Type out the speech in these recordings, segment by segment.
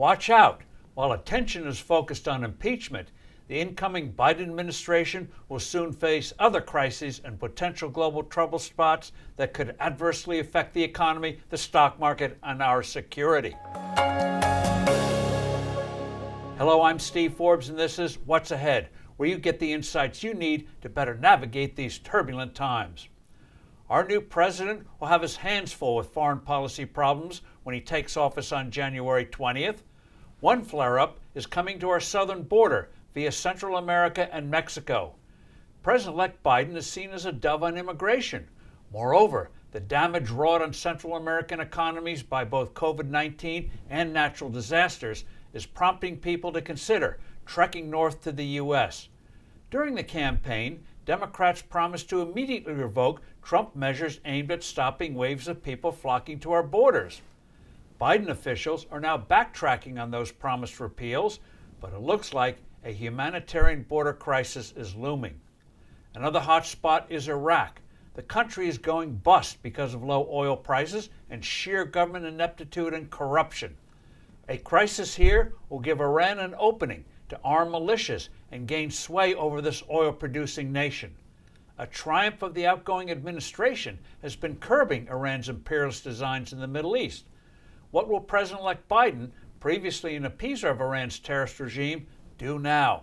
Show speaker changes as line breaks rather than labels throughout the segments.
Watch out! While attention is focused on impeachment, the incoming Biden administration will soon face other crises and potential global trouble spots that could adversely affect the economy, the stock market, and our security. Hello, I'm Steve Forbes, and this is What's Ahead, where you get the insights you need to better navigate these turbulent times. Our new president will have his hands full with foreign policy problems when he takes office on January 20th. One flare-up is coming to our southern border via Central America and Mexico. President-elect Biden is seen as a dove on immigration. Moreover, the damage wrought on Central American economies by both COVID-19 and natural disasters is prompting people to consider trekking north to the U.S. During the campaign, Democrats promised to immediately revoke Trump measures aimed at stopping waves of people flocking to our borders. Biden officials are now backtracking on those promised repeals, but it looks like a humanitarian border crisis is looming. Another hot spot is Iraq. The country is going bust because of low oil prices and sheer government ineptitude and corruption. A crisis here will give Iran an opening to arm militias and gain sway over this oil-producing nation. A triumph of the outgoing administration has been curbing Iran's imperialist designs in the Middle East. What will President-elect Biden, previously an appeaser of Iran's terrorist regime, do now?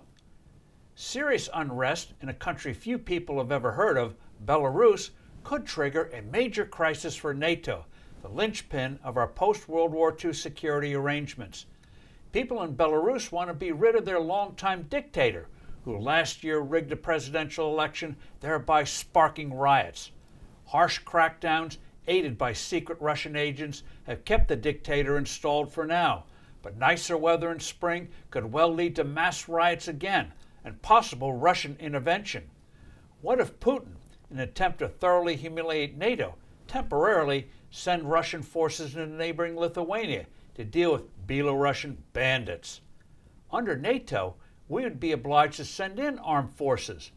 Serious unrest in a country few people have ever heard of, Belarus, could trigger a major crisis for NATO, the linchpin of our post-World War II security arrangements. People in Belarus want to be rid of their longtime dictator, who last year rigged a presidential election, thereby sparking riots. Harsh crackdowns, aided by secret Russian agents, have kept the dictator installed for now, but nicer weather in spring could well lead to mass riots again and possible Russian intervention. What if Putin, in an attempt to thoroughly humiliate NATO, temporarily send Russian forces into neighboring Lithuania to deal with Belarusian bandits? Under NATO, we would be obliged to send in armed forces.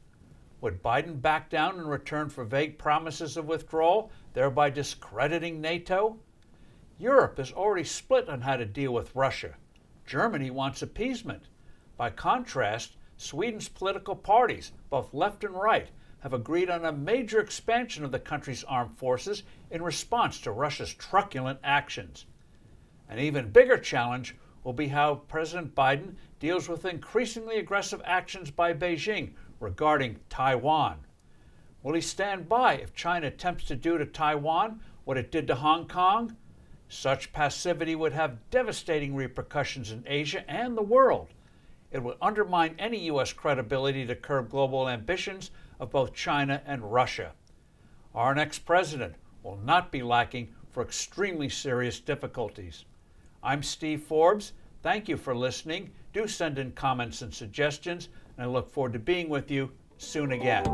Would Biden back down in return for vague promises of withdrawal, thereby discrediting NATO? Europe is already split on how to deal with Russia. Germany wants appeasement. By contrast, Sweden's political parties, both left and right, have agreed on a major expansion of the country's armed forces in response to Russia's truculent actions. An even bigger challenge will be how President Biden deals with increasingly aggressive actions by Beijing regarding Taiwan. Will he stand by if China attempts to do to Taiwan what it did to Hong Kong? Such passivity would have devastating repercussions in Asia and the world. It would undermine any U.S. credibility to curb global ambitions of both China and Russia. Our next president will not be lacking for extremely serious difficulties. I'm Steve Forbes. Thank you for listening. Do send in comments and suggestions, and I look forward to being with you soon again.